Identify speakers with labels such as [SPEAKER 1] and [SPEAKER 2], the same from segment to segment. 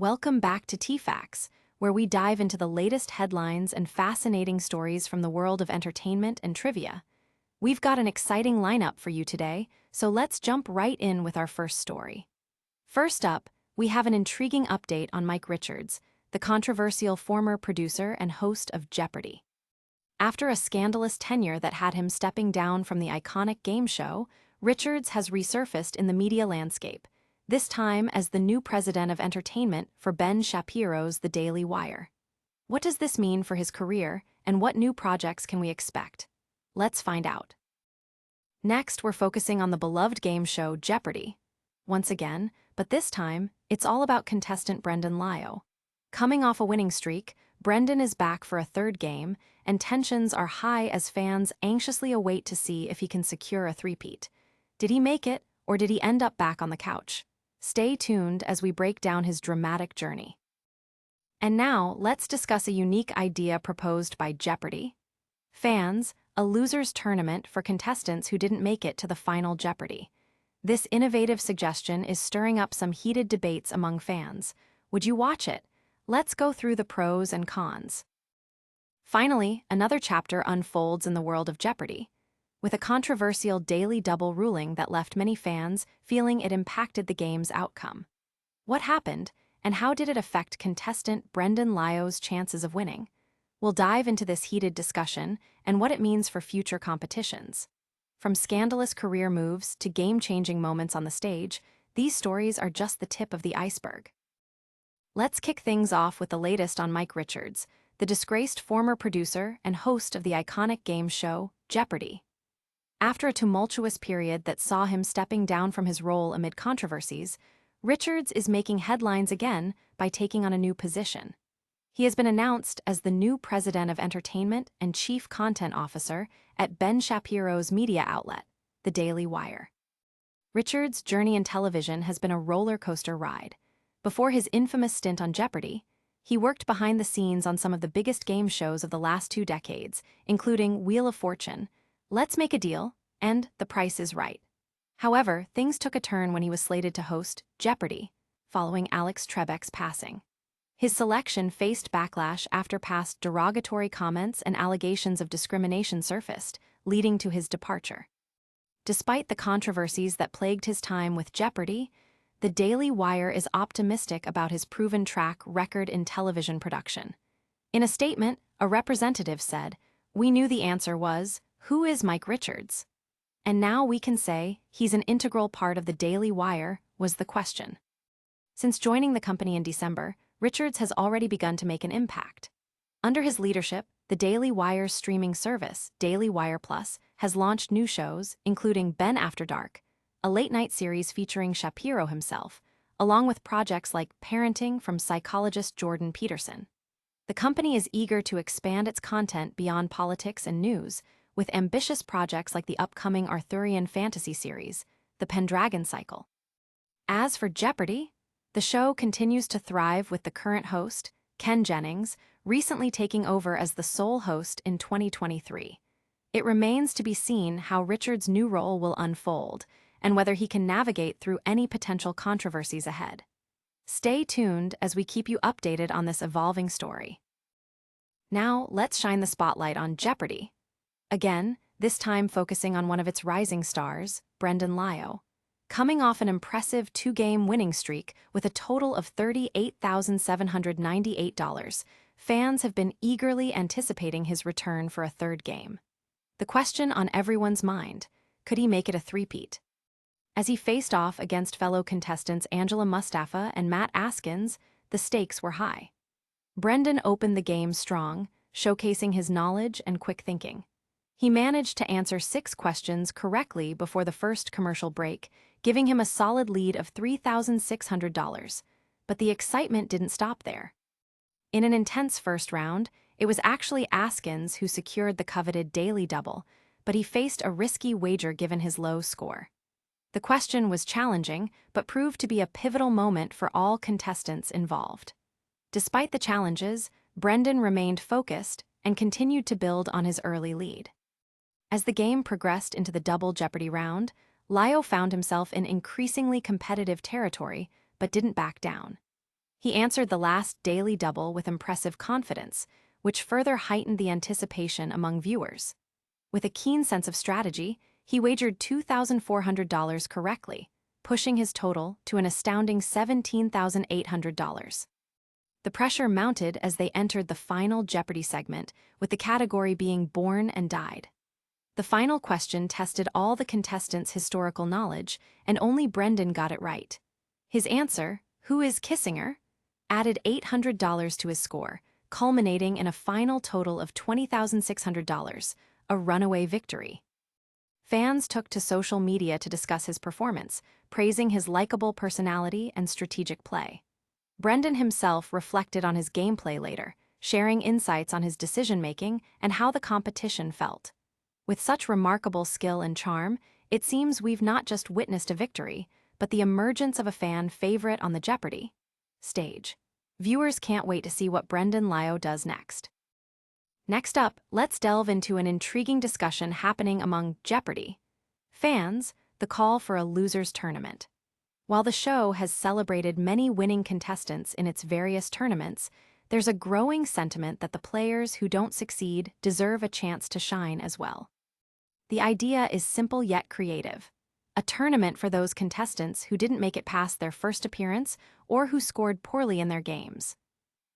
[SPEAKER 1] Welcome back to TFacts, where we dive into the latest headlines and fascinating stories from the world of entertainment and trivia. We've got an exciting lineup for you today, so let's jump right in with our first story. First up, we have an intriguing update on Mike Richards, the controversial former producer and host of Jeopardy! After a scandalous tenure that had him stepping down from the iconic game show, Richards has resurfaced in the media landscape, this time as the new president of entertainment for Ben Shapiro's The Daily Wire. What does this mean for his career, and what new projects can we expect? Let's find out. Next, we're focusing on the beloved game show Jeopardy! Once again, but this time, it's all about contestant Brendan Liaw. Coming off a winning streak, Brendan is back for a third game, and tensions are high as fans anxiously await to see if he can secure a three-peat. Did he make it, or did he end up back on the couch? Stay tuned as we break down his dramatic journey. And now, let's discuss a unique idea proposed by Jeopardy! Fans, a loser's tournament for contestants who didn't make it to the final Jeopardy! This innovative suggestion is stirring up some heated debates among fans. Would you watch it? Let's go through the pros and cons. Finally, another chapter unfolds in the world of Jeopardy! With a controversial daily double ruling that left many fans feeling it impacted the game's outcome. What happened, and how did it affect contestant Brendan Liaw's chances of winning? We'll dive into this heated discussion and what it means for future competitions. From scandalous career moves to game-changing moments on the stage, these stories are just the tip of the iceberg. Let's kick things off with the latest on Mike Richards, the disgraced former producer and host of the iconic game show Jeopardy! After a tumultuous period that saw him stepping down from his role amid controversies, Richards is making headlines again by taking on a new position. He has been announced as the new president of entertainment and chief content officer at Ben Shapiro's media outlet, The Daily Wire. Richards' journey in television has been a roller coaster ride. Before his infamous stint on Jeopardy!, he worked behind the scenes on some of the biggest game shows of the last 2 decades, including Wheel of Fortune, Let's Make a Deal, and The Price is Right. However, things took a turn when he was slated to host Jeopardy! Following Alex Trebek's passing. His selection faced backlash after past derogatory comments and allegations of discrimination surfaced, leading to his departure. Despite the controversies that plagued his time with Jeopardy!, The Daily Wire is optimistic about his proven track record in television production. In a statement, a representative said, "We knew the answer was, who is Mike Richards? And now we can say he's an integral part of The Daily Wire," was the question. Since joining the company in December, Richards has already begun to make an impact. Under his leadership, The Daily Wire's streaming service, Daily Wire Plus, has launched new shows, including Ben After Dark, a late-night series featuring Shapiro himself, along with projects like Parenting from psychologist Jordan Peterson. The company is eager to expand its content beyond politics and news, with ambitious projects like the upcoming Arthurian fantasy series, The Pendragon Cycle. As for Jeopardy!, the show continues to thrive with the current host, Ken Jennings, recently taking over as the sole host in 2023. It remains to be seen how Richards' new role will unfold, and whether he can navigate through any potential controversies ahead. Stay tuned as we keep you updated on this evolving story. Now, let's shine the spotlight on Jeopardy! Again, this time focusing on one of its rising stars, Brendan Liaw. Coming off an impressive 2-game winning streak with a total of $38,798, fans have been eagerly anticipating his return for a third game. The question on everyone's mind, could he make it a three-peat? As he faced off against fellow contestants Angela Mustafa and Matt Askins, the stakes were high. Brendan opened the game strong, showcasing his knowledge and quick thinking. He managed to answer 6 questions correctly before the first commercial break, giving him a solid lead of $3,600. But the excitement didn't stop there. In an intense first round, it was actually Askins who secured the coveted daily double, but he faced a risky wager given his low score. The question was challenging, but proved to be a pivotal moment for all contestants involved. Despite the challenges, Brendan remained focused and continued to build on his early lead. As the game progressed into the double Jeopardy! Round, Liaw found himself in increasingly competitive territory, but didn't back down. He answered the last daily double with impressive confidence, which further heightened the anticipation among viewers. With a keen sense of strategy, he wagered $2,400 correctly, pushing his total to an astounding $17,800. The pressure mounted as they entered the final Jeopardy segment, with the category being Born and Died. The final question tested all the contestants' historical knowledge, and only Brendan got it right. His answer, "Who is kissing her?" added $800 to his score, culminating in a final total of $20,600, a runaway victory. Fans took to social media to discuss his performance, praising his likable personality and strategic play. Brendan himself reflected on his gameplay later, sharing insights on his decision-making and how the competition felt. With such remarkable skill and charm, it seems we've not just witnessed a victory, but the emergence of a fan favorite on the Jeopardy stage. Viewers can't wait to see what Brendan Liaw does next. Next up, let's delve into an intriguing discussion happening among Jeopardy fans, the call for a losers tournament. While the show has celebrated many winning contestants in its various tournaments, there's a growing sentiment that the players who don't succeed deserve a chance to shine as well. The idea is simple yet creative. A tournament for those contestants who didn't make it past their first appearance or who scored poorly in their games.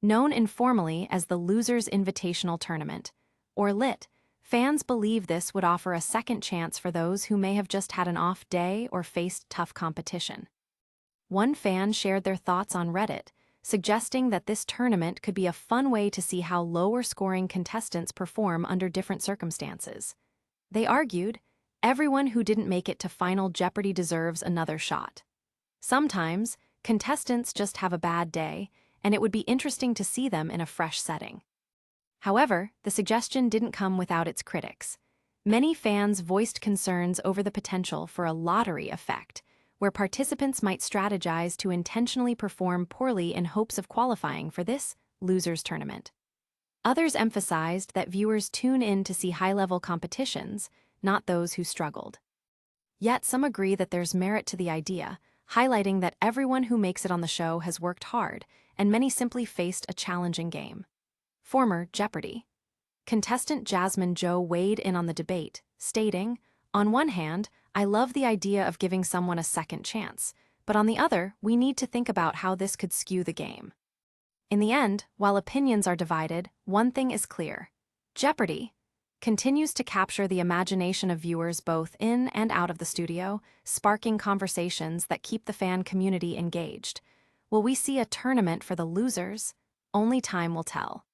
[SPEAKER 1] Known informally as the Losers Invitational Tournament, or LIT, fans believe this would offer a second chance for those who may have just had an off day or faced tough competition. One fan shared their thoughts on Reddit, suggesting that this tournament could be a fun way to see how lower-scoring contestants perform under different circumstances. They argued, everyone who didn't make it to Final Jeopardy deserves another shot. Sometimes, contestants just have a bad day, and it would be interesting to see them in a fresh setting. However, the suggestion didn't come without its critics. Many fans voiced concerns over the potential for a lottery effect, where participants might strategize to intentionally perform poorly in hopes of qualifying for this losers tournament. Others emphasized that viewers tune in to see high-level competitions, not those who struggled. Yet some agree that there's merit to the idea, highlighting that everyone who makes it on the show has worked hard, and many simply faced a challenging game. Former Jeopardy contestant Jasmine Jo weighed in on the debate, stating, "On one hand, I love the idea of giving someone a second chance, but on the other, we need to think about how this could skew the game." In the end, while opinions are divided, one thing is clear. Jeopardy continues to capture the imagination of viewers both in and out of the studio, sparking conversations that keep the fan community engaged. Will we see a tournament for the losers? Only time will tell.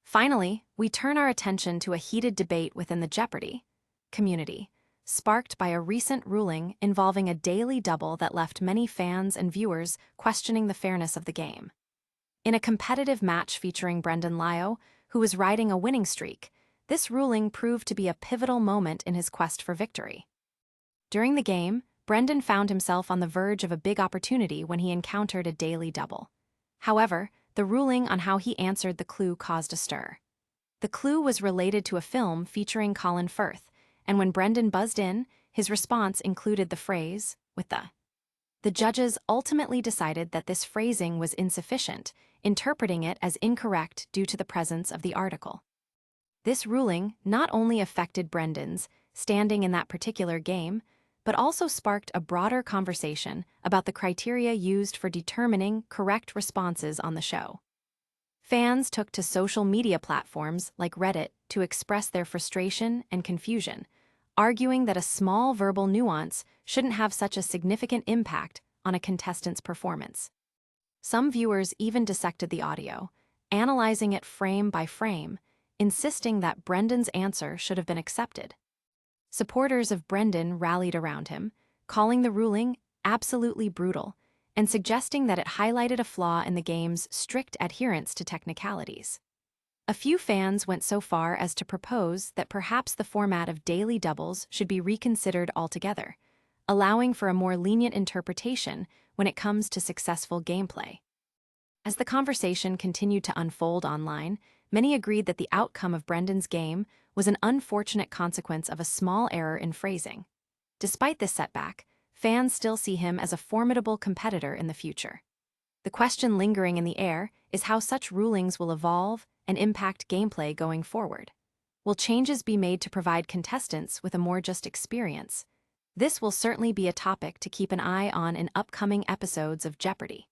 [SPEAKER 1] Finally, we turn our attention to a heated debate within the Jeopardy community, sparked by a recent ruling involving a daily double that left many fans and viewers questioning the fairness of the game. In a competitive match featuring Brendan Liaw, who was riding a winning streak, this ruling proved to be a pivotal moment in his quest for victory. During the game, Brendan found himself on the verge of a big opportunity when he encountered a daily double. However, the ruling on how he answered the clue caused a stir. The clue was related to a film featuring Colin Firth, and when Brendan buzzed in, his response included the phrase, "with the." The judges ultimately decided that this phrasing was insufficient, interpreting it as incorrect due to the presence of the article. This ruling not only affected Brendan's standing in that particular game, but also sparked a broader conversation about the criteria used for determining correct responses on the show. Fans took to social media platforms like Reddit to express their frustration and confusion, arguing that a small verbal nuance shouldn't have such a significant impact on a contestant's performance. Some viewers even dissected the audio, analyzing it frame by frame, insisting that Brendan's answer should have been accepted. Supporters of Brendan rallied around him, calling the ruling absolutely brutal and suggesting that it highlighted a flaw in the game's strict adherence to technicalities. A few fans went so far as to propose that perhaps the format of daily doubles should be reconsidered altogether, allowing for a more lenient interpretation when it comes to successful gameplay. As the conversation continued to unfold online, many agreed that the outcome of Brendan's game was an unfortunate consequence of a small error in phrasing. Despite this setback, fans still see him as a formidable competitor in the future. The question lingering in the air is how such rulings will evolve and impact gameplay going forward. Will changes be made to provide contestants with a more just experience? This will certainly be a topic to keep an eye on in upcoming episodes of Jeopardy!